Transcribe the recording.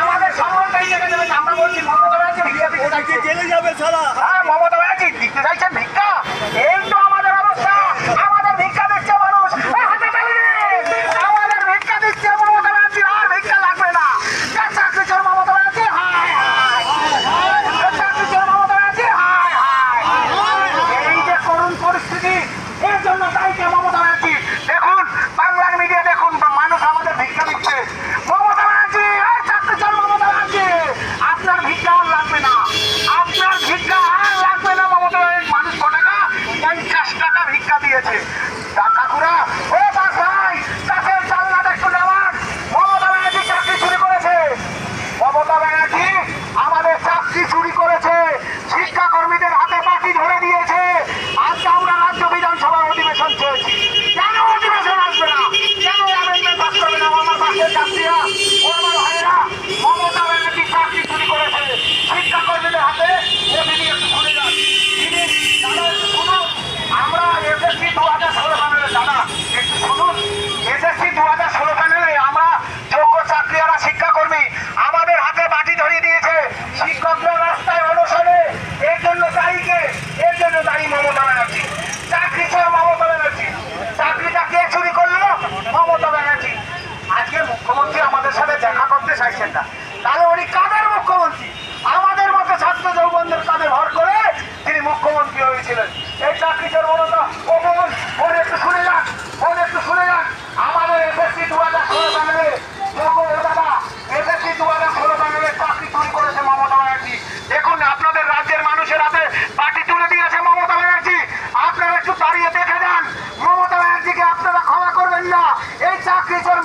আমাদের সম্মানটাই জেনে দেবেন। আমরা বলছি মমতা ব্যানার্জি ভিক্ষা দিতে চাইছে, জেলে যাবে সারা। হ্যাঁ মমতা ব্যানার্জি দিতে চাইছেন ভিক্ষা। এই তো আমাদের অবস্থা, আমাদের ভিক্ষা দিচ্ছে মানুষ। হাতে তালি দিন। আমাদের ভিক্ষা দিচ্ছে মমতা ব্যানার্জি, আর ভিক্ষা লাগবে না। চাকরি চোর মমতা ব্যানার্জি, হায় হায়। চাকরি চোর মমতা ব্যানার্জি, হায় হায়। এই যে করুণ পরিস্থিতি, এর জন্য দায়ী কে মমতা ব্যানার্জি? দেখুন বাংলার মিডিয়া, দেখুন মানুষ আমাদের ভিক্ষা দিচ্ছে। মমতা ব্যানার্জি, এই চাকরি চোর মমতা ব্যানার্জি, আপনার ভিক্ষা আর লাগবে না, আপনার ভিক্ষা আর লাগবে না। মমতা ব্যানার্জি মানুষ ক টাকা, 50 টাকা ভিক্ষা দিয়েছে। কাকুরা, ও বাস ভাই, কাছের জানলাটা একটু নামান। মমতা ব্যানার্জি চাকরি চুরি করেছে। মমতা ব্যানার্জি আমাদের চাকরি চুরি করেছে, শিক্ষাকর্মীদের হাতে বাটি ধরে দিয়েছে। আজকে আমরা রাজ্য বিধানসভার অধিবেশন চেয়েছি। কেন অধিবেশন আসবে না? কেন অ্যামেন্ডমেন্ট পাস করবে না? আমার পাশের চাকরিরা, ও আমার ভাইয়েরা, মমতা ব্যানার্জি চাকরি চুরি করেছে, শিক্ষাকর্মীদের হাতে বটি দিয়ে। একটু শুনে যান দাদা, একটু শুনুন। আমরা এসএসসি 2016 প্যানেলে, দাদা একটু শুনুন, এসএসসি 2016 প্যানেলে আমরা যোগ্য চাকরিয়ারা শিক্ষাকর্মী, আমাদের হাতে বাটি ধরিয়ে দিয়েছে। শিক্ষকরা রাস্তায় অনশনে। এর জন্য দায়ী কে? এর জন্য দায়ী মমতা ব্যানার্জি। চাকরি চোর মমতা ব্যানার্জি। চাকরিটা কে চুরি করলো? মমতা ব্যানার্জি। আজকে মুখ্যমন্ত্রী আমাদের সাথে দেখা করতে চাইছেন না, তাহলে উনি কাদের মুখ্যমন্ত্রী? আমাদের মতো ছাত্র যৌবনদের কাঁধে ভর করে তিনি মুখ্যমন্ত্রী হয়েছিলেন। এই চাকরি চোর মমতা, ও বোন, বোন একটু শুনে যান, বোন একটু শুনে যান। আমাদের এসএসসি 2016 প্যানেলে দাদা, এসএসসি 2016 প্যানেলে চাকরি চুরি করেছে মমতা ব্যানার্জি। দেখুন আপনাদের রাজ্যের মানুষের হাতে বাটি তুলে দিয়েছে মমতা ব্যানার্জি। আপনারা একটু দাঁড়িয়ে দেখে যান, মমতা ব্যানার্জিকে আপনারা ক্ষমা করবেন না। এই চাকরি চোর